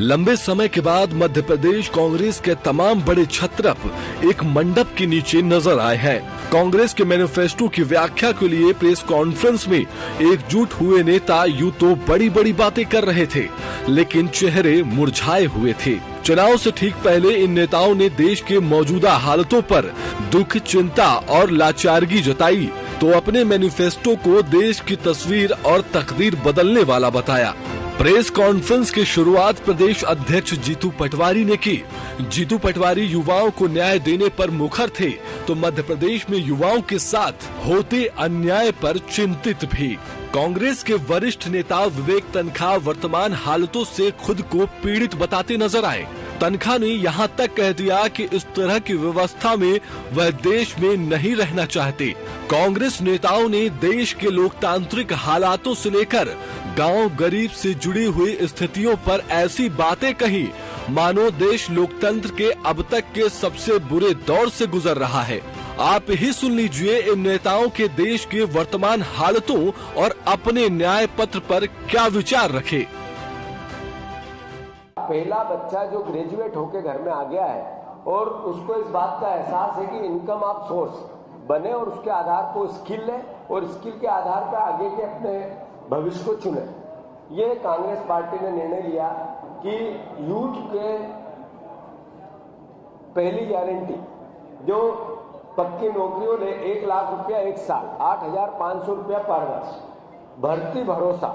लंबे समय के बाद मध्य प्रदेश कांग्रेस के तमाम बड़े छत्रप एक मंडप के नीचे नजर आए हैं। कांग्रेस के मैनिफेस्टो की व्याख्या के लिए प्रेस कॉन्फ्रेंस में एकजुट हुए नेता यूं तो बड़ी बड़ी बातें कर रहे थे, लेकिन चेहरे मुरझाए हुए थे। चुनाव से ठीक पहले इन नेताओं ने देश के मौजूदा हालातों पर दुख, चिंता और लाचारगी जताई तो अपने मैनिफेस्टो को देश की तस्वीर और तकदीर बदलने वाला बताया। प्रेस कॉन्फ्रेंस की शुरुआत प्रदेश अध्यक्ष जीतू पटवारी ने की। जीतू पटवारी युवाओं को न्याय देने पर मुखर थे तो मध्य प्रदेश में युवाओं के साथ होते अन्याय पर चिंतित भी। कांग्रेस के वरिष्ठ नेता विवेक तन्खा वर्तमान हालातों से खुद को पीड़ित बताते नजर आए। तन्खा ने यहाँ तक कह दिया कि इस तरह की व्यवस्था में वह देश में नहीं रहना चाहते। कांग्रेस नेताओं ने देश के लोकतांत्रिक हालातों से लेकर गांव गरीब से जुड़ी हुई स्थितियों पर ऐसी बातें कही मानो देश लोकतंत्र के अब तक के सबसे बुरे दौर से गुजर रहा है। आप ही सुन लीजिए इन नेताओं के देश के वर्तमान हालातों और अपने न्याय पत्र पर क्या विचार रखे। पहला बच्चा जो ग्रेजुएट होके घर में आ गया है और उसको इस बात का एहसास है कि इनकम ऑफ सोर्स बने और उसके आधार पर स्किल ले और स्किल के आधार पर आगे के अपने भविष्य को चुने। ये कांग्रेस पार्टी ने निर्णय लिया कि यूथ के पहली गारंटी जो पक्की नौकरियों ले 1 लाख रुपया 1 साल, 8,500 रुपया पर वर्ष, भर्ती भरोसा,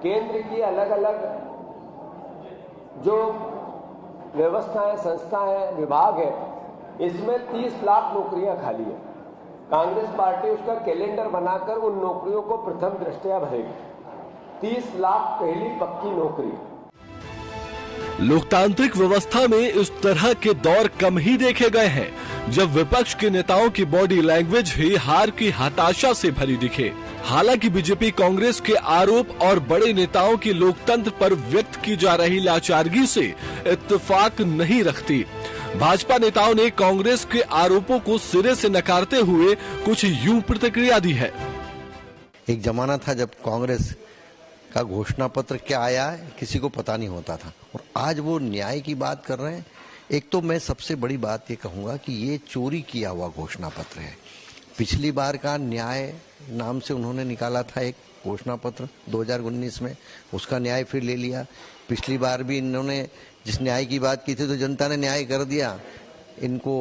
केंद्र की अलग अलग जो व्यवस्थाएं, संस्थाएं, विभाग है, इसमें 30 लाख नौकरियां खाली है। कांग्रेस पार्टी उसका कैलेंडर बनाकर उन नौकरियों को प्रथम दृष्टया भरेगी। 30 लाख पहली पक्की नौकरी। लोकतांत्रिक व्यवस्था में इस तरह के दौर कम ही देखे गए हैं जब विपक्ष के नेताओं की बॉडी लैंग्वेज ही हार की हताशा से भरी दिखे। हालांकि बीजेपी कांग्रेस के आरोप और बड़े नेताओं की लोकतंत्र पर व्यक्त की जा रही लाचारगी से इत्तेफाक नहीं रखती। भाजपा नेताओं ने कांग्रेस के आरोपों को सिरे से नकारते हुए कुछ यूं प्रतिक्रिया दी है। एक जमाना था जब कांग्रेस का घोषणा पत्र क्या आया है किसी को पता नहीं होता था, और आज वो न्याय की बात कर रहे हैं। एक तो मैं सबसे बड़ी बात ये कहूंगा कि ये चोरी किया हुआ घोषणा पत्र है। पिछली बार का न्याय नाम से उन्होंने निकाला था एक घोषणा पत्र 2019 में, उसका न्याय फिर ले लिया। पिछली बार भी इन्होंने जिस न्याय की बात की थी तो जनता ने न्याय कर दिया। इनको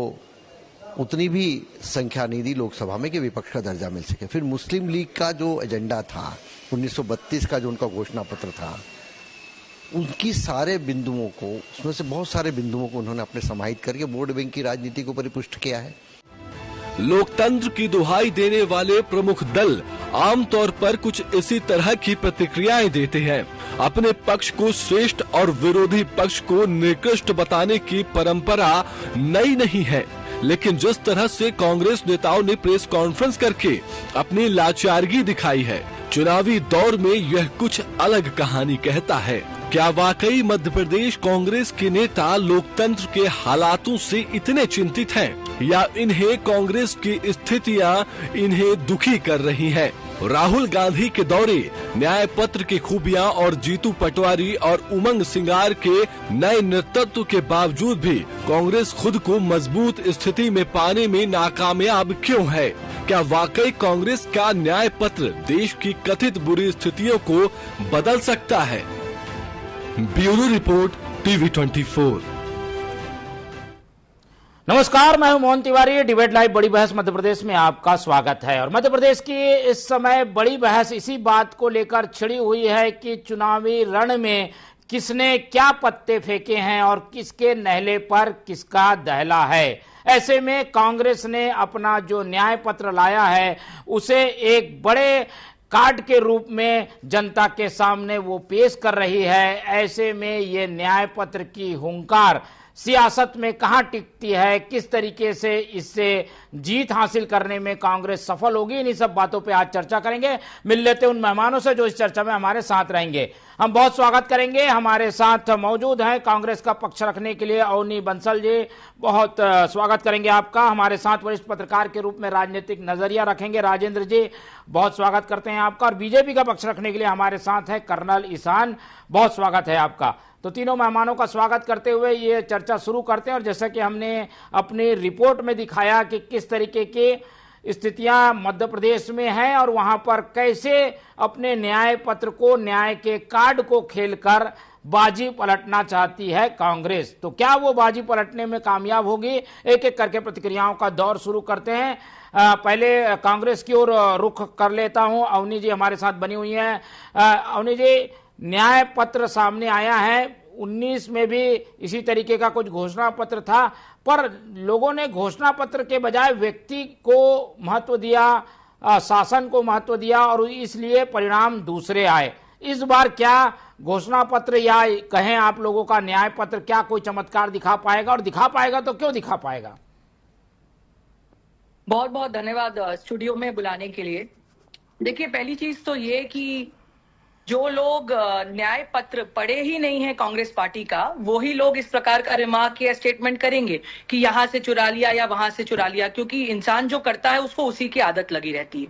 उतनी भी संख्या नहीं दी लोकसभा में कि विपक्ष का दर्जा मिल सके। फिर मुस्लिम लीग का जो एजेंडा था 1932 का जो उनका घोषणा पत्र था, उनकी सारे बिंदुओं को, उसमें से बहुत सारे बिंदुओं को उन्होंने अपने समाहित करके वोट बैंक की राजनीति को परिपुष्ट किया है। लोकतंत्र की दुहाई देने वाले प्रमुख दल आमतौर पर कुछ इसी तरह की प्रतिक्रियाएं देते हैं। अपने पक्ष को श्रेष्ठ और विरोधी पक्ष को निकृष्ट बताने की परंपरा नई नहीं है, लेकिन जिस तरह से कांग्रेस नेताओं ने प्रेस कॉन्फ्रेंस करके अपनी लाचारगी दिखाई है, चुनावी दौर में यह कुछ अलग कहानी कहता है। क्या वाकई मध्य प्रदेश कांग्रेस के नेता लोकतंत्र के हालातों से इतने चिंतित हैं, या इन्हें कांग्रेस की स्थितियां इन्हें दुखी कर रही हैं? राहुल गांधी के दौरे, न्याय पत्र की खूबियां और जीतू पटवारी और उमंग सिंगार के नए नेतृत्व के बावजूद भी कांग्रेस खुद को मजबूत स्थिति में पाने में नाकामयाब क्यों है? क्या वाकई कांग्रेस का न्याय पत्र देश की कथित बुरी स्थितियों को बदल सकता है? Bureau report, TV 24। नमस्कार, मैं हूं मोहन तिवारी। डिबेट लाइव बड़ी बहस मध्य प्रदेश में आपका स्वागत है। और मध्य प्रदेश की इस समय बड़ी बहस इसी बात को लेकर छिड़ी हुई है कि चुनावी रण में किसने क्या पत्ते फेंके हैं और किसके नहले पर किसका दहला है। ऐसे में कांग्रेस ने अपना जो न्याय पत्र लाया है उसे एक बड़े कार्ड के रूप में जनता के सामने वो पेश कर रही है। ऐसे में ये न्याय पत्र की हुंकार सियासत में कहां टिकती है, किस तरीके से इससे जीत हासिल करने में कांग्रेस सफल होगी, इन्हीं सब बातों पे आज चर्चा करेंगे। मिल लेते उन मेहमानों से जो इस चर्चा में हमारे साथ रहेंगे। हम बहुत स्वागत करेंगे। हमारे साथ मौजूद हैं कांग्रेस का पक्ष रखने के लिए अवनी बंसल जी, बहुत स्वागत करेंगे आपका। हमारे साथ वरिष्ठ पत्रकार के रूप में राजनीतिक नजरिया रखेंगे राजेंद्र जी, बहुत स्वागत करते हैं आपका। और बीजेपी का पक्ष रखने के लिए हमारे साथ है कर्नल ईशान, बहुत स्वागत है आपका। तो तीनों मेहमानों का स्वागत करते हुए ये चर्चा शुरू करते हैं। और जैसा कि हमने अपनी रिपोर्ट में दिखाया कि किस तरीके के स्थितियां मध्य प्रदेश में हैं और वहां पर कैसे अपने न्याय पत्र को, न्याय के कार्ड को खेलकर बाजी पलटना चाहती है कांग्रेस। तो क्या वो बाजी पलटने में कामयाब होगी? एक एक करके प्रतिक्रियाओं का दौर शुरू करते हैं। पहले कांग्रेस की ओर रुख कर लेता हूं। अवनी जी हमारे साथ बनी हुई हैं। अवनी जी, न्याय पत्र सामने आया है, 19 में भी इसी तरीके का कुछ घोषणा पत्र था, पर लोगों ने घोषणा पत्र के बजाय व्यक्ति को महत्व दिया, शासन को महत्व दिया और इसलिए परिणाम दूसरे आए। इस बार क्या घोषणा पत्र या कहें आप लोगों का न्याय पत्र क्या कोई चमत्कार दिखा पाएगा? और दिखा पाएगा तो क्यों दिखा पाएगा? बहुत बहुत धन्यवाद स्टूडियो में बुलाने के लिए। देखिए, पहली चीज तो ये कि जो लोग न्याय पत्र पढ़े ही नहीं है कांग्रेस पार्टी का, वो ही लोग इस प्रकार का रिमार्क या स्टेटमेंट करेंगे कि यहां से चुरा लिया या वहां से चुरा लिया, क्योंकि इंसान जो करता है उसको उसी की आदत लगी रहती है।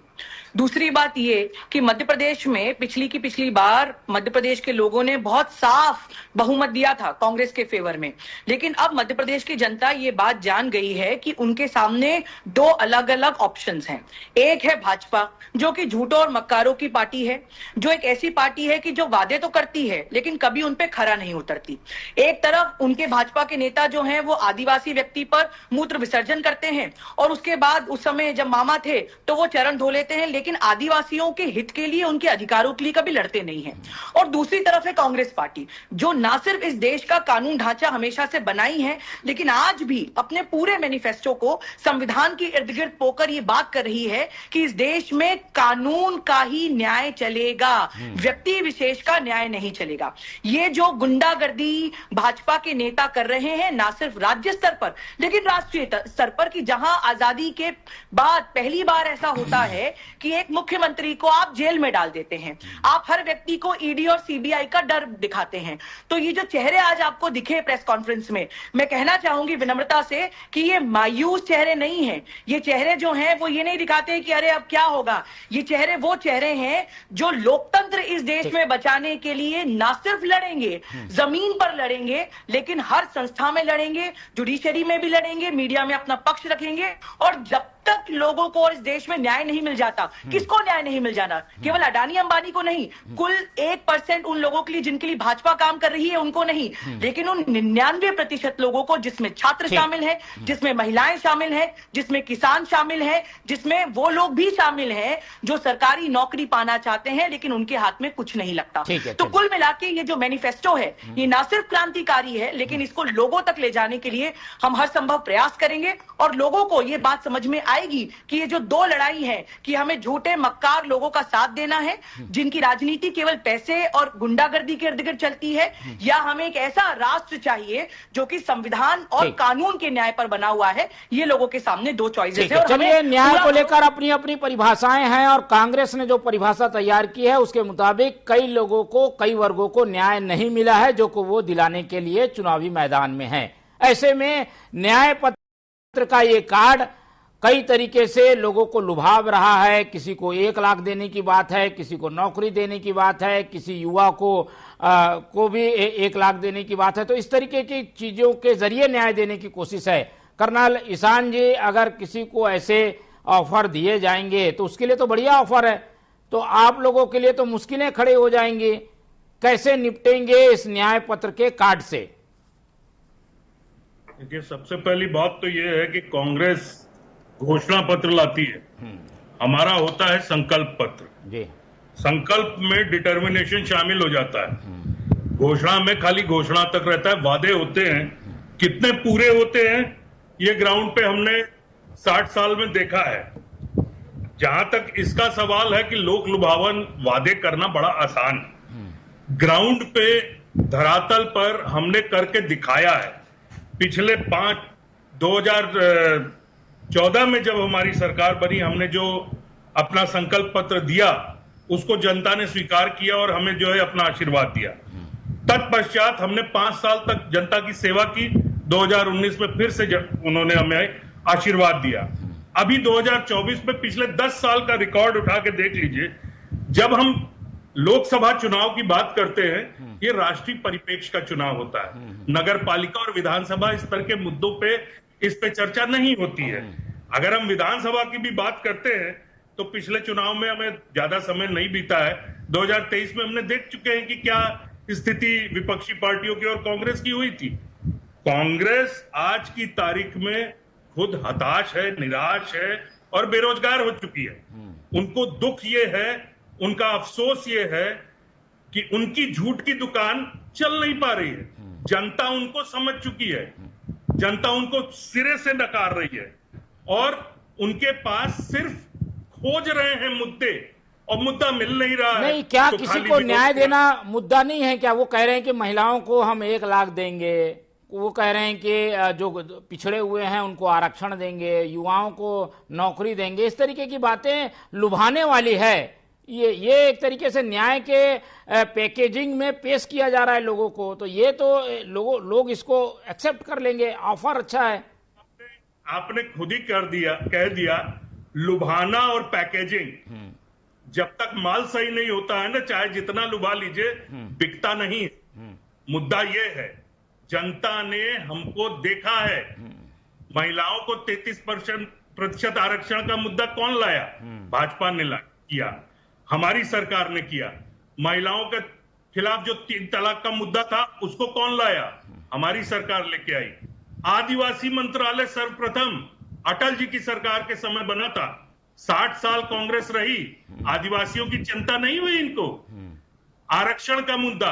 दूसरी बात ये कि मध्य प्रदेश में पिछली बार मध्य प्रदेश के लोगों ने बहुत साफ बहुमत दिया था कांग्रेस के फेवर में, लेकिन अब मध्य प्रदेश की जनता ये बात जान गई है कि उनके सामने दो अलग अलग ऑप्शंस हैं। एक है भाजपा, जो कि झूठों और मक्कारों की पार्टी है, जो एक ऐसी पार्टी है कि जो वादे तो करती है लेकिन कभी उन पे खरा नहीं उतरती। एक तरफ उनके भाजपा के नेता जो हैं वो आदिवासी व्यक्ति पर मूत्र विसर्जन करते हैं और उसके बाद उस समय जब मामा थे तो वो चरण धो लेते हैं, लेकिन आदिवासियों के हित के लिए, उनके अधिकारों के लिए कभी लड़ते नहीं हैं। और दूसरी तरफ है कांग्रेस पार्टी, जो ना सिर्फ इस देश का कानून ढांचा हमेशा से बनाई है, लेकिन आज भी अपने पूरे मैनिफेस्टो को संविधान के इर्द गिर्द पोकर ये बात कर रही है कि इस देश में कानून का ही न्याय चलेगा, व्यक्ति विशेष का न्याय नहीं चलेगा। ये जो गुंडागर्दी भाजपा के नेता कर रहे हैं, ना सिर्फ राज्य स्तर पर लेकिन राष्ट्रीय स्तर पर, कि जहां आजादी के बाद पहली बार ऐसा होता है कि एक मुख्यमंत्री को आप जेल में डाल देते हैं, आप हर व्यक्ति को ईडी और सीबीआई का डर दिखाते हैं। तो ये जो चेहरे आज आपको दिखे प्रेस कॉन्फ्रेंस में, मैं कहना चाहूंगी विनम्रता से कि ये मायूस चेहरे नहीं हैं। ये चेहरे जो हैं वो ये नहीं दिखाते कि अरे अब क्या होगा। ये चेहरे वो चेहरे हैं जो लोकतंत्र इस देश में बचाने के लिए ना सिर्फ लड़ेंगे, जमीन पर लड़ेंगे, लेकिन हर संस्था में लड़ेंगे, जुडिशरी में भी लड़ेंगे, मीडिया में अपना पक्ष रखेंगे। और जब तक लोगों को और इस देश में न्याय नहीं मिल जाता, किसको न्याय नहीं मिल जाना? केवल अडानी अंबानी को नहीं, कुल 1% उन लोगों के लिए जिनके लिए भाजपा काम कर रही है उनको नहीं, लेकिन उन 99% लोगों को, जिसमें छात्र शामिल हैं, जिसमें महिलाएं शामिल हैं, जिसमें किसान शामिल हैं, जिसमें वो लोग भी शामिल हैं जो सरकारी नौकरी पाना चाहते हैं लेकिन उनके हाथ में कुछ नहीं लगता। तो कुल मिलाके ये जो मैनिफेस्टो है ये ना सिर्फ क्रांतिकारी है, लेकिन इसको लोगों तक ले जाने के लिए हम हर संभव प्रयास करेंगे और लोगों को ये बात समझ में आएगी कि ये जो दो लड़ाई है कि हमें झूठे मक्कार लोगों का साथ देना है जिनकी राजनीति केवल पैसे और गुंडागर्दी के इर्द गिर्द चलती है, या हमें एक ऐसा राष्ट्र चाहिए जो कि संविधान और कानून के न्याय पर बना हुआ है। ये लोगों के सामने दो चॉइसेस है। चलिए, न्याय को लेकर अपनी अपनी परिभाषाएं हैं और कांग्रेस ने जो परिभाषा तैयार की है उसके मुताबिक कई लोगों को, कई वर्गों को न्याय नहीं मिला है जो को वो दिलाने के लिए चुनावी मैदान में है। ऐसे में न्याय पत्र का ये कार्ड कई तरीके से लोगों को लुभाव रहा है। किसी को 1 लाख देने की बात है, किसी को नौकरी देने की बात है, किसी युवा को भी 1 लाख देने की बात है। तो इस तरीके की चीजों के जरिए न्याय देने की कोशिश है। कर्नल ईशान जी, अगर किसी को ऐसे ऑफर दिए जाएंगे तो उसके लिए तो बढ़िया ऑफर है, तो आप लोगों के लिए तो मुश्किलें खड़े हो जाएंगी। कैसे निपटेंगे इस न्याय पत्र के कार्ड से? देखिए, सबसे पहली बात तो यह है कि कांग्रेस घोषणा पत्र लाती है, हमारा होता है संकल्प पत्र जी। संकल्प में डिटर्मिनेशन शामिल हो जाता है, घोषणा में खाली घोषणा तक रहता है, वादे होते हैं। कितने पूरे होते हैं ये ग्राउंड पे हमने 60 साल में देखा है। जहां तक इसका सवाल है कि लोक लुभावन वादे करना बड़ा आसान है, ग्राउंड पे धरातल पर हमने करके दिखाया है। पिछले 2014 में जब हमारी सरकार बनी, हमने जो अपना संकल्प पत्र दिया उसको जनता ने स्वीकार किया और हमें जो है अपना आशीर्वाद दिया। तत्पश्चात हमने 5 साल तक जनता की सेवा की। 2019 में फिर से उन्होंने हमें आशीर्वाद दिया। अभी 2024 में पिछले 10 साल का रिकॉर्ड उठा के देख लीजिए। जब हम लोकसभा चुनाव की बात करते हैं, ये राष्ट्रीय परिप्रेक्ष्य का चुनाव होता है। नगर पालिका और विधानसभा स्तर के मुद्दों पे इस पे चर्चा नहीं होती है। अगर हम विधानसभा की भी बात करते हैं तो पिछले चुनाव में हमें ज्यादा समय नहीं बीता है। 2023 में हमने देख चुके हैं कि क्या स्थिति विपक्षी पार्टियों की और कांग्रेस की हुई थी। कांग्रेस आज की तारीख में खुद हताश है, निराश है और बेरोजगार हो चुकी है। उनको दुख ये है, उनका अफसोस ये है कि उनकी झूठ की दुकान चल नहीं पा रही है। जनता उनको समझ चुकी है, जनता उनको सिरे से नकार रही है और उनके पास सिर्फ खोज रहे हैं मुद्दे और मुद्दा मिल नहीं रहा है। नहीं, क्या तो किसी को न्याय देना मुद्दा नहीं है क्या? वो कह रहे हैं कि महिलाओं को हम 1 लाख देंगे, वो कह रहे हैं कि जो पिछड़े हुए हैं उनको आरक्षण देंगे, युवाओं को नौकरी देंगे। इस तरीके की बातें लुभाने वाली है। ये एक तरीके से न्याय के पैकेजिंग में पेश किया जा रहा है लोगों को, तो ये तो लोग इसको एक्सेप्ट कर लेंगे। ऑफर अच्छा है। आपने खुद ही कह दिया लुभाना और पैकेजिंग। जब तक माल सही नहीं होता है ना, चाहे जितना लुभा लीजिए, बिकता नहीं। मुद्दा ये है, जनता ने हमको देखा है। महिलाओं को 33% आरक्षण का मुद्दा कौन लाया? भाजपा ने किया, हमारी सरकार ने किया। महिलाओं के खिलाफ जो 3 तलाक का मुद्दा था उसको कौन लाया? हमारी सरकार लेके आई। आदिवासी मंत्रालय सर्वप्रथम अटल जी की सरकार के समय बना था। 60 साल कांग्रेस रही, आदिवासियों की चिंता नहीं हुई इनको। आरक्षण का मुद्दा,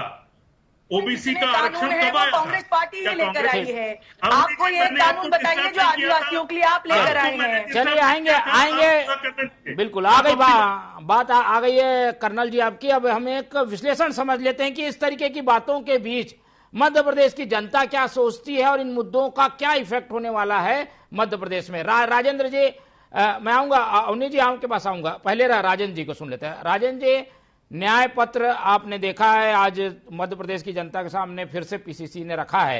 ओबीसी का आरक्षण कब आया? कांग्रेस पार्टी ही लेकर आई है। आपको ये कानून बताइए जो आदिवासियों के लिए आप लेकर आए हैं। चलिए आएंगे बिल्कुल। आ गई बात आ गई है कर्नल जी आपकी। अब हम एक विश्लेषण समझ लेते हैं कि इस तरीके की बातों के बीच मध्य प्रदेश की जनता क्या सोचती है और इन मुद्दों का क्या इफेक्ट होने वाला है मध्य प्रदेश में। राजेंद्र जी, मैं आऊंगा, अवनी जी आपके पास आऊंगा। पहले राजेंद्र जी को सुन लेते हैं। राजेंद्र जी, न्याय पत्र आपने देखा है, आज मध्य प्रदेश की जनता के सामने फिर से पीसीसी ने रखा है।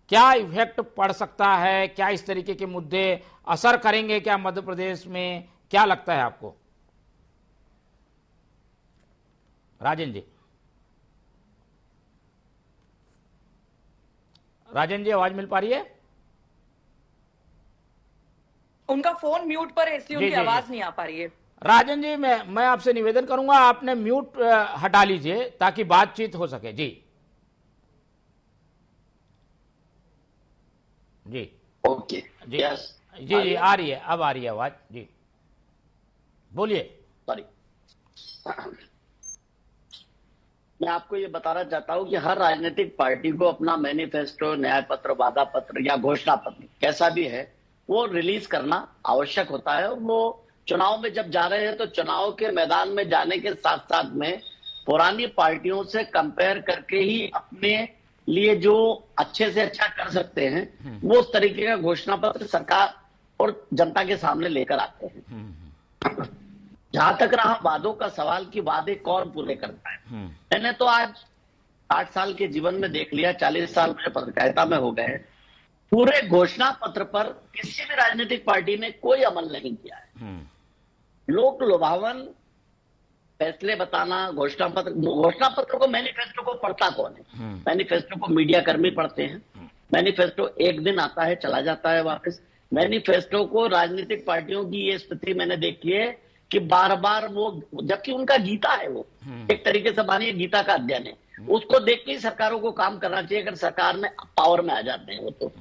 क्या इफेक्ट पड़ सकता है? क्या इस तरीके के मुद्दे असर करेंगे क्या मध्य प्रदेश में? क्या लगता है आपको राजेंद्र जी? राजेंद्र जी, आवाज मिल पा रही है? उनका फोन म्यूट पर है इसलिए उनकी आवाज नहीं आ पा रही है। राजेंद्र जी, मैं आपसे निवेदन करूंगा, आपने म्यूट हटा लीजिए ताकि बातचीत हो सके। जी जी ओके जी जी आ रही है, अब आ रही है आवाज। जी बोलिए। सॉरी, मैं आपको ये बताना चाहता हूं कि हर राजनीतिक पार्टी को अपना मैनिफेस्टो, न्याय पत्र, वादा पत्र या घोषणा पत्र कैसा भी है वो रिलीज करना आवश्यक होता है। और वो चुनाव में जब जा रहे हैं तो चुनाव के मैदान में जाने के साथ साथ में पुरानी पार्टियों से कंपेयर करके ही अपने लिए जो अच्छे से अच्छा कर सकते हैं वो उस तरीके का घोषणा पत्र सरकार और जनता के सामने लेकर आते हैं। जहां तक रहा वादों का सवाल कि वादे कौन पूरे करता है, मैंने तो आज 8 साल के जीवन में देख लिया, 40 साल मुझे पत्रकारिता में हो गए, पूरे घोषणा पत्र पर किसी भी राजनीतिक पार्टी ने कोई अमल नहीं किया है। लोक लुभावन फैसले बताना, घोषणा पत्र को, मैनिफेस्टो को पढ़ता कौन है? मैनिफेस्टो को मीडिया कर्मी पढ़ते हैं। मैनिफेस्टो एक दिन आता है, चला जाता है वापस। मैनिफेस्टो को राजनीतिक पार्टियों की ये स्थिति मैंने देखी है कि बार बार वो, जबकि उनका गीता है, वो एक तरीके से मानिए गीता का अध्ययन है, उसको देख के ही सरकारों को काम करना चाहिए अगर सरकार में पावर में आ जाते हैं वो तो।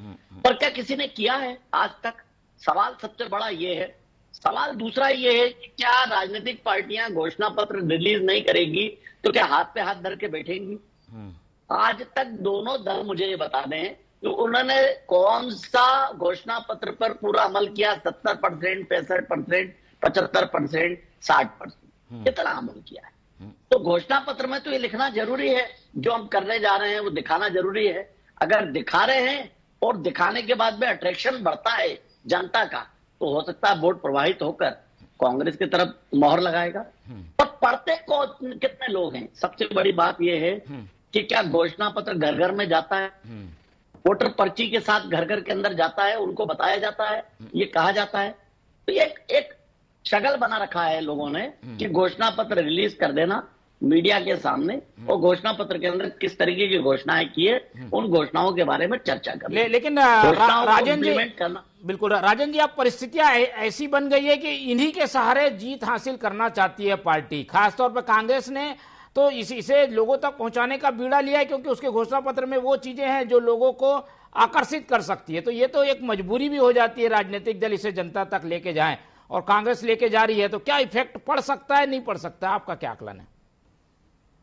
पर क्या किसी ने किया है आज तक? सवाल सबसे बड़ा ये है। सवाल दूसरा ये है कि क्या राजनीतिक पार्टियां घोषणा पत्र रिलीज नहीं करेगी तो क्या हाथ पे हाथ धर के बैठेंगी? आज तक दोनों दल मुझे ये बता दें कि उन्होंने कौन सा घोषणा पत्र पर पूरा अमल किया। 70%, 65%, 75%, 60% इतना अमल किया है। तो घोषणा पत्र में तो ये लिखना जरूरी है, जो हम करने जा रहे हैं वो दिखाना जरूरी है। अगर दिखा रहे हैं और दिखाने के बाद में अट्रैक्शन बढ़ता है जनता का, तो हो सकता है वोट प्रवाहित होकर कांग्रेस की तरफ मोहर लगाएगा। और पढ़ते को कितने लोग हैं? सबसे बड़ी बात यह है कि क्या घोषणा पत्र घर घर में जाता है, वोटर पर्ची के साथ घर घर के अंदर जाता है, उनको बताया जाता है, ये कहा जाता है। तो ये एक शगल बना रखा है लोगों ने कि घोषणा पत्र रिलीज कर देना मीडिया के सामने, और घोषणा पत्र के अंदर किस तरीके की घोषणाएं की है उन घोषणाओं के बारे में चर्चा करना। लेकिन राजन जी, बिल्कुल राजन जी, अब परिस्थितियां ऐसी बन गई है कि इन्हीं के सहारे जीत हासिल करना चाहती है पार्टी। खासतौर पर कांग्रेस ने तो इसे लोगों तक पहुंचाने का बीड़ा लिया है, क्योंकि उसके घोषणा पत्र में वो चीजें हैं जो लोगों को आकर्षित कर सकती है। तो ये तो एक मजबूरी भी हो जाती है राजनीतिक दल इसे जनता तक लेके जाएं, और कांग्रेस लेके जा रही है। तो क्या इफेक्ट पड़ सकता है, नहीं पड़ सकता, आपका क्या आकलन है?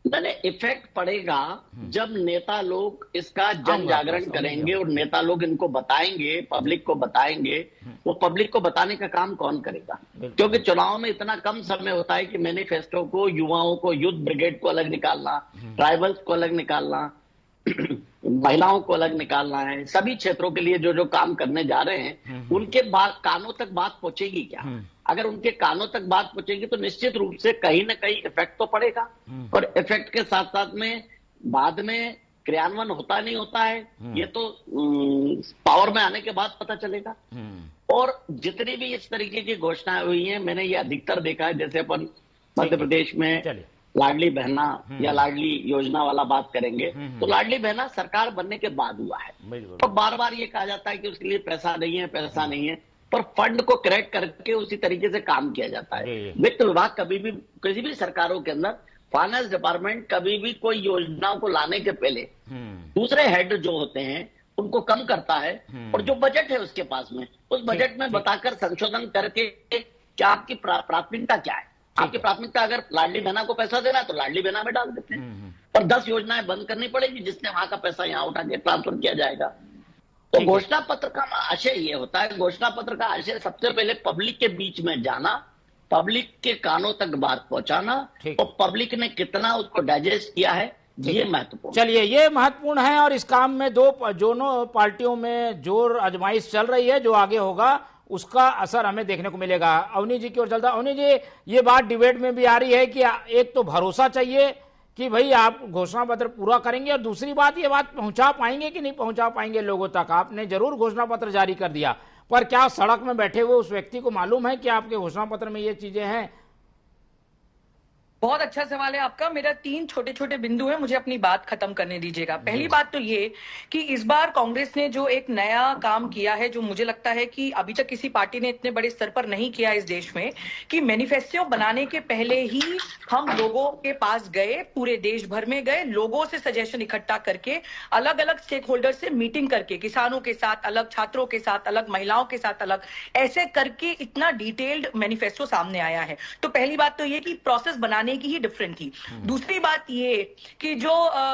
मैंने इफेक्ट पड़ेगा जब नेता लोग इसका जन जागरण करेंगे और नेता लोग इनको बताएंगे, पब्लिक को बताएंगे। वो पब्लिक को बताने का काम कौन करेगा? क्योंकि चुनाव में इतना कम समय होता है कि मैनिफेस्टो को, युवाओं को, यूथ ब्रिगेड को अलग निकालना, ट्राइबल्स को अलग निकालना, महिलाओं को अलग निकालना है। सभी क्षेत्रों के लिए जो जो काम करने जा रहे हैं उनके कानों तक बात पहुंचेगी क्या? अगर उनके कानों तक बात पहुंचेगी तो निश्चित रूप से कहीं ना कहीं इफेक्ट तो पड़ेगा, और इफेक्ट के साथ साथ में बाद में क्रियान्वयन होता नहीं होता है ये तो पावर में आने के बाद पता चलेगा। और जितनी भी इस तरीके की घोषणाएं हुई हैं, मैंने ये अधिकतर देखा है। जैसे अपन मध्य प्रदेश में लाडली बहना या लाडली योजना वाला बात करेंगे, तो लाडली बहना सरकार बनने के बाद हुआ है, तो बार बार ये कहा जाता है कि उसके लिए पैसा नहीं है, पैसा नहीं है, पर फंड को क्रैक करके उसी तरीके से काम किया जाता है। वित्त विभाग कभी भी, किसी भी सरकारों के अंदर फाइनेंस डिपार्टमेंट कभी भी कोई योजनाओं को लाने के पहले दूसरे हेड जो होते हैं उनको कम करता है, और जो बजट है उसके पास में, उस बजट में बताकर संशोधन करके क्या आपकी प्राथमिकता क्या है। आपकी प्राथमिकता अगर लाडली बहना को पैसा देना है तो लाडली बहना में डाल देते हैं, और 10 योजनाएं बंद करनी पड़ेगी जिसने वहां का पैसा यहां उठा के ट्रांसफर किया जाएगा। तो घोषणा पत्र का आशय ये होता है, घोषणा पत्र का आशय सबसे पहले पब्लिक के बीच में जाना, पब्लिक के कानों तक बात पहुंचाना, और पब्लिक ने कितना उसको डाइजेस्ट किया है ये महत्वपूर्ण। चलिए, ये महत्वपूर्ण है, और इस काम में दोनों पार्टियों में जोर आजमाइश चल रही है। जो आगे होगा उसका असर हमें देखने को मिलेगा। अवनी जी की ओर चलता। अवनी जी, ये बात डिबेट में भी आ रही है कि एक तो भरोसा चाहिए कि भाई आप घोषणा पत्र पूरा करेंगे, और दूसरी बात ये बात पहुंचा पाएंगे कि नहीं पहुंचा पाएंगे लोगों तक। आपने जरूर घोषणा पत्र जारी कर दिया, पर क्या सड़क में बैठे हुए उस व्यक्ति को मालूम है कि आपके घोषणा पत्र में ये चीजें हैं? बहुत अच्छा सवाल है आपका। मेरा 3 छोटे छोटे बिंदु है, मुझे अपनी बात खत्म करने दीजिएगा। पहली बात तो ये कि इस बार कांग्रेस ने जो एक नया काम किया है, जो मुझे लगता है कि अभी तक किसी पार्टी ने इतने बड़े स्तर पर नहीं किया इस देश में, कि मैनिफेस्टो बनाने के पहले ही हम लोगों के पास गए, पूरे देश भर में गए, लोगों से सजेशन इकट्ठा करके, अलग अलग स्टेक होल्डर से मीटिंग करके, किसानों के साथ अलग, छात्रों के साथ अलग, महिलाओं के साथ अलग, ऐसे करके इतना डिटेल्ड मैनिफेस्टो सामने आया है। तो पहली बात तो ये कि प्रोसेस बनाने की ही डिफरेंट थी। दूसरी बात ये कि जो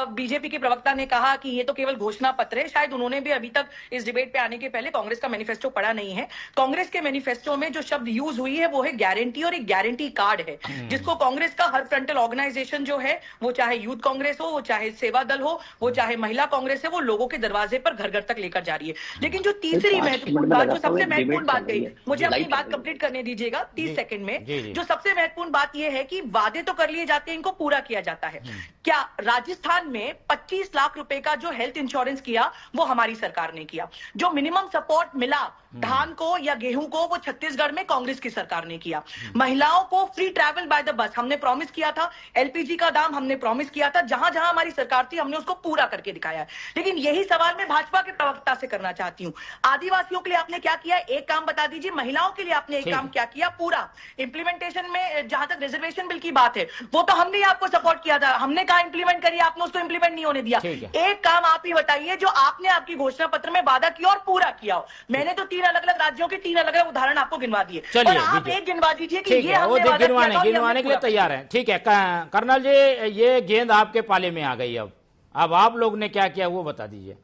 बीजेपी के प्रवक्ता ने कहा कि ये तो केवल घोषणा पत्र है, शायद उन्होंने भी अभी तक इस डिबेट पे आने के पहले कांग्रेस का मैनिफेस्टो पढ़ा नहीं है। कांग्रेस के मैनिफेस्टो में जो शब्द यूज हुई है वो है गारंटी, और एक गारंटी कार्ड है जिसको कांग्रेस का हर फ्रंटल ऑर्गेनाइजेशन जो है, वो चाहे यूथ कांग्रेस हो, वो चाहे सेवा दल हो, वो चाहे महिला कांग्रेस है, वो लोगों के दरवाजे पर घर घर तक लेकर जा रही है। लेकिन जो तीसरी महत्वपूर्ण बात, जो सबसे महत्वपूर्ण बात गई, मुझे अपनी बात कंप्लीट करने दीजिएगा 30 सेकंड में। जो सबसे महत्वपूर्ण बात यह है कि वादे तो कर लिए जाते हैं, इनको पूरा किया जाता है। क्या राजस्थान में 25 लाख रुपए का जो हेल्थ इंश्योरेंस किया वो हमारी सरकार ने किया। जो मिनिमम सपोर्ट मिला धान को या गेहूं को, वो छत्तीसगढ़ में कांग्रेस की सरकार ने किया। महिलाओं को free travel by the bus हमने प्रॉमिस किया था। एलपीजी का दाम हमने प्रॉमिस किया था। जहां जहां हमारी सरकार थी हमने उसको पूरा करके दिखाया है। लेकिन यही सवाल मैं भाजपा के प्रवक्ता से करना चाहती हूं, आदिवासियों के लिए आपने क्या किया, एक काम बता दीजिए। महिलाओं के लिए आपने एक काम क्या किया पूरा। इंप्लीमेंटेशन में जहां तक रिजर्वेशन बिल की बात है, वो तो हमने आपको सपोर्ट किया था, हमने कहा इंप्लीमेंट करिए, आपने उसको इंप्लीमेंट नहीं होने दिया। एक काम आप ही बताइए जो आपने आपकी घोषणा पत्र में वादा किया और पूरा किया हो। मैंने तो 3 अलग अलग राज्यों के 3 अलग अलग उदाहरण आपको गिनवा दिए, और आप एक गिनवा दीजिए कि ये हमने वादा किया था, गिनवाने के लिए तैयार है। ठीक है कर्नल जी, ये गेंद आपके पाले में आ गई। अब आप लोग ने क्या किया वो बता दीजिए।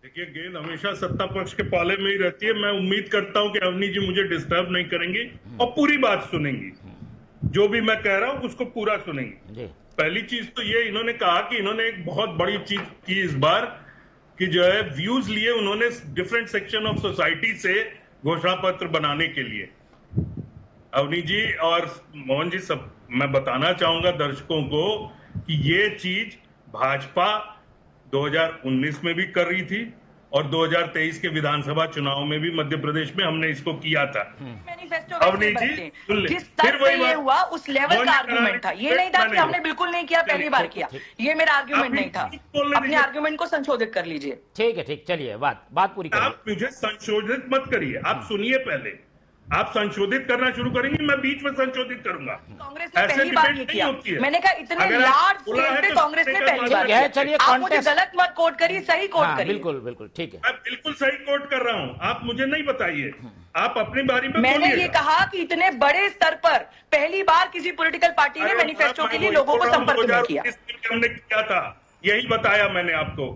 देखिए, गेंद हमेशा सत्ता पक्ष के पाले में ही रहती है। मैं उम्मीद करता हूं कि अवनी जी मुझे डिस्टर्ब नहीं करेंगी और पूरी बात सुनेंगी, जो भी मैं कह रहा हूं उसको पूरा सुनेंगी। पहली चीज तो ये, इन्होंने कहा कि इन्होंने एक बहुत बड़ी चीज की इस बार कि जो है व्यूज लिए उन्होंने डिफरेंट सेक्शन ऑफ सोसाइटी से घोषणा पत्र बनाने के लिए। अवनी जी और मोहन जी, सब मैं बताना चाहूंगा दर्शकों को कि ये चीज भाजपा 2019 में भी कर रही थी और 2023 के विधानसभा चुनाव में भी मध्य प्रदेश में हमने इसको किया था। अवनी जी, जिस स्तर पे ये हुआ उस लेवल का आर्गुमेंट था, ये नहीं था कि हमने बिल्कुल नहीं किया, पहली बार किया। ये मेरा आर्गुमेंट नहीं था। अपने आर्गुमेंट को संशोधित कर लीजिए। ठीक है, ठीक, चलिए बात पूरी करिए। आप मुझे संशोधित मत करिए, आप सुनिए पहले। आप संशोधित करना शुरू करेंगे, मैं बीच में संशोधित करूंगा। कांग्रेस ने पहली बार ये किया। मैंने कहा इतने लार्ज स्केल पे कांग्रेस ने पहली बार किया। चलिए, आप मुझे गलत मत कोट करिए, सही कोट करिए। बिल्कुल बिल्कुल ठीक है, मैं बिल्कुल सही कोट कर रहा हूँ, आप मुझे नहीं बताइए, आप अपनी बारी में। मैंने ये कहा कि इतने बड़े स्तर पर पहली बार किसी पॉलिटिकल पार्टी ने मैनिफेस्टो के लिए लोगों को संपर्क में किया। हमने किया था, यही बताया मैंने आपको।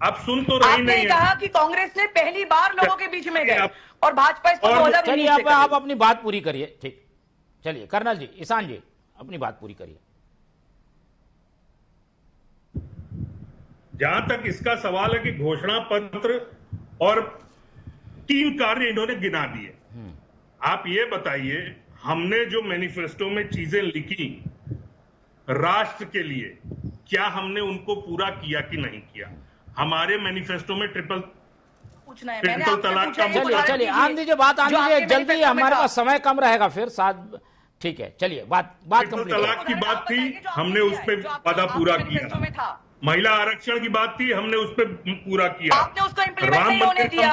आप सुन तो रही नहीं है। कहा कि कांग्रेस ने पहली बार लोगों के बीच में गए और भाजपा इसको 2019 से। चलिए, आप अपनी बात पूरी करिए। ठीक, चलिए कर्नल जी, ईशान जी, अपनी बात पूरी करिए। जहां तक इसका सवाल है कि घोषणा पत्र और 3 कार्य इन्होंने गिना दिए, आप ये बताइए, हमने जो मैनिफेस्टो में चीजें लिखी राष्ट्र के लिए, क्या हमने उनको पूरा किया कि नहीं किया? हमारे मैनिफेस्टो में ट्रिपल तलाक का। चलिए आन दीजिए बात, आन दीजिए जल्दी, हमारे पास समय कम रहेगा फिर साथ। ठीक है, चलिए बात ट्रिपल तलाक की बात थी, हमने उस पर वादा पूरा किया। महिला आरक्षण की बात थी, हमने उस पर पूरा किया। आपने उसको इम्प्लीमेंट नहीं होने दिया।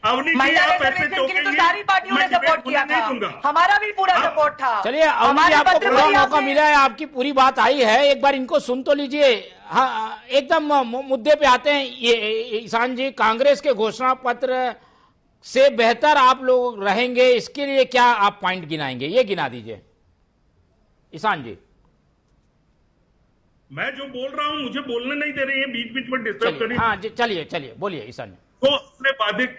अवनी जी, आप ऐसे तो सारी पार्टियों ने सपोर्ट किया था, हमारा भी पूरा सपोर्ट था। चलिए अवनी जी, आपको पूरा मौका मिला है, आपकी पूरी बात आई है, एक बार इनको सुन तो लीजिए। हाँ, एकदम मुद्दे पे आते हैं। ये ईशान जी, कांग्रेस के घोषणा पत्र से बेहतर आप लोग रहेंगे, इसके लिए क्या आप पॉइंट गिनाएंगे? ये गिना दीजिए ईशान जी। मैं जो बोल रहा हूं मुझे बोलने नहीं दे रहे हैं, बीच बीच में डिस्टर्ब करिए। हाँ जी, चलिए बोलिए ईशान जी। तो अपने बाधिक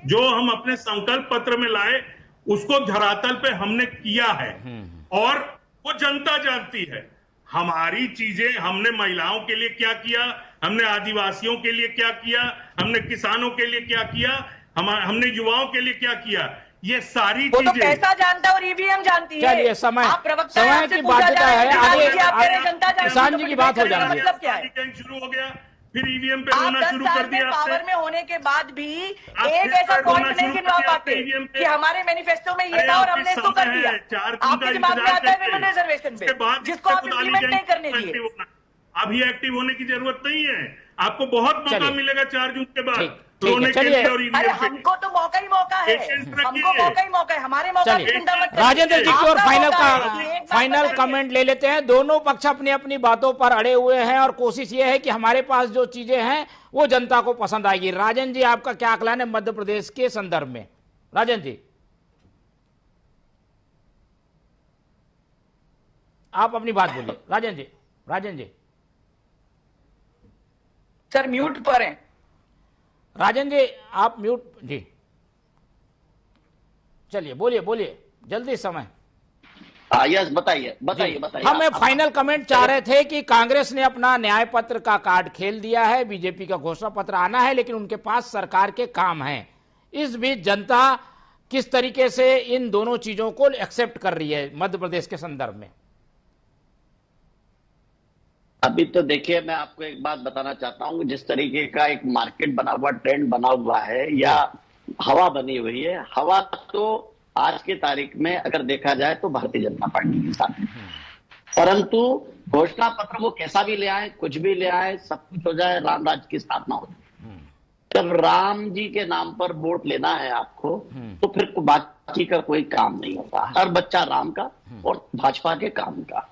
जो हम अपने संकल्प पत्र में लाए उसको धरातल पे हमने किया है और वो जनता जानती है। हमारी चीजें, हमने महिलाओं के लिए क्या किया, हमने आदिवासियों के लिए क्या किया, हमने किसानों के लिए क्या किया, हमने युवाओं के लिए क्या किया, ये सारी चीजें। तो पैसा जानता है और ईवीएम जानती है। चलिए, समय की बाध्यता है, आगे ईशान जी की बात हो जाती है। शुरू हो गया, फिर ईवीएम पे होना शुरू कर दिया। पावर में होने के बाद भी एक ऐसा पॉइंट नहीं गिनवा पाते कि हमारे मैनिफेस्टो में ये था और हमने इसको कर दिया। आपके दिमाग में आता है विमेन रिजर्वेशन पे, जिसको आप इम्प्लीमेंट नहीं करने दिए। अभी एक्टिव होने की जरूरत नहीं है, आपको बहुत मौका मिलेगा 4 जून के बाद। अरे हमको तो मौका ही मौका है, हमको मौका ही मौका है, हमारे मौका की चिंता मत करिए। राजेंद्र जी की ओर फाइनल कमेंट ले लेते हैं। दोनों पक्ष अपनी अपनी बातों पर अड़े हुए हैं और कोशिश ये है कि हमारे पास जो चीजें हैं वो जनता को पसंद आएगी। राजेंद्र जी, आपका क्या आकलन है मध्य प्रदेश के संदर्भ में? राजेंद्र जी, आप अपनी बात बोलिए। राजेंद्र जी सर म्यूट पर हैं। राजेंद्र जी आप म्यूट जी। चलिए बोलिए जल्दी, समय। यस, बताइए। हम फाइनल कमेंट चाह रहे थे कि कांग्रेस ने अपना न्याय पत्र का कार्ड खेल दिया है, बीजेपी का घोषणा पत्र आना है, लेकिन उनके पास सरकार के काम हैं। इस बीच जनता किस तरीके से इन दोनों चीजों को एक्सेप्ट कर रही है मध्य प्रदेश के संदर्भ में? अभी तो देखिए, मैं आपको एक बात बताना चाहता हूँ, जिस तरीके का एक मार्केट बना हुआ, ट्रेंड बना हुआ है या हवा बनी हुई है, हवा तो आज की तारीख में अगर देखा जाए तो भारतीय जनता पार्टी के साथ है। परंतु घोषणा पत्र वो कैसा भी ले आए, कुछ भी ले आए, सब कुछ हो जाए, राम राज्य की स्थापना हो जाए। जब राम जी के नाम पर वोट लेना है आपको, तो फिर बातचीत का कोई काम नहीं होता। हर बच्चा राम का और भाजपा के काम का।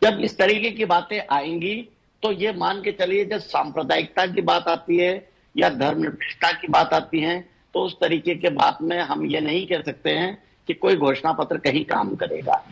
जब इस तरीके की बातें आएंगी तो ये मान के चलिए, जब सांप्रदायिकता की बात आती है या धर्मनिरपेक्षता की बात आती है, तो उस तरीके के बात में हम ये नहीं कह सकते हैं कि कोई घोषणा पत्र कहीं काम करेगा।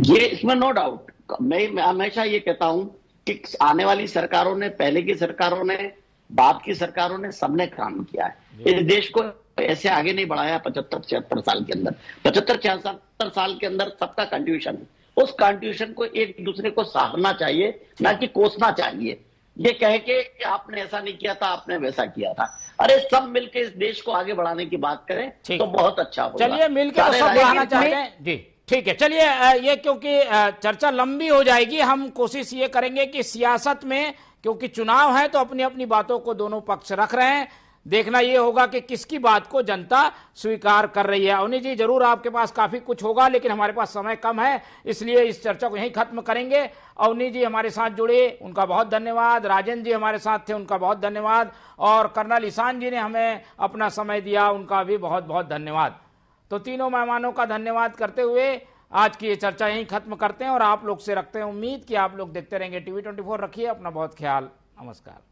ये इसमें नो डाउट। मैं हमेशा ये कहता हूं कि आने वाली सरकारों ने, पहले की सरकारों ने, बाद की सरकारों ने, सबने काम किया है। इस देश को ऐसे आगे नहीं बढ़ाया 75-76 साल के अंदर। 75-76 साल के अंदर सबका कंट्रीब्यूशन, उस कंट्रीब्यूशन को एक दूसरे को सराहना चाहिए, ना कि कोसना चाहिए। ये कह के कि आपने ऐसा नहीं किया था, आपने वैसा किया था। अरे सब मिलकर इस देश को आगे बढ़ाने की बात करें तो बहुत अच्छा होगा। चलिए मिलकर सब बढ़ाना चाहते हैं जी। ठीक है, चलिए ये क्योंकि चर्चा लंबी हो जाएगी, हम कोशिश ये करेंगे कि सियासत में, क्योंकि चुनाव है तो अपनी अपनी बातों को दोनों पक्ष रख रहे हैं, देखना ये होगा कि किसकी बात को जनता स्वीकार कर रही है। अवनी जी, जरूर आपके पास काफी कुछ होगा, लेकिन हमारे पास समय कम है, इसलिए इस चर्चा को यहीं खत्म करेंगे। अवनी जी हमारे साथ जुड़े, उनका बहुत धन्यवाद। राजेंद्र जी हमारे साथ थे, उनका बहुत धन्यवाद। और कर्नल ईशान जी ने हमें अपना समय दिया, उनका भी बहुत बहुत धन्यवाद। तो तीनों मेहमानों का धन्यवाद करते हुए आज की ये चर्चा यहीं खत्म करते हैं और आप लोग से रखते हैं उम्मीद कि आप लोग देखते रहेंगे TV24। रखिए अपना बहुत ख्याल। नमस्कार।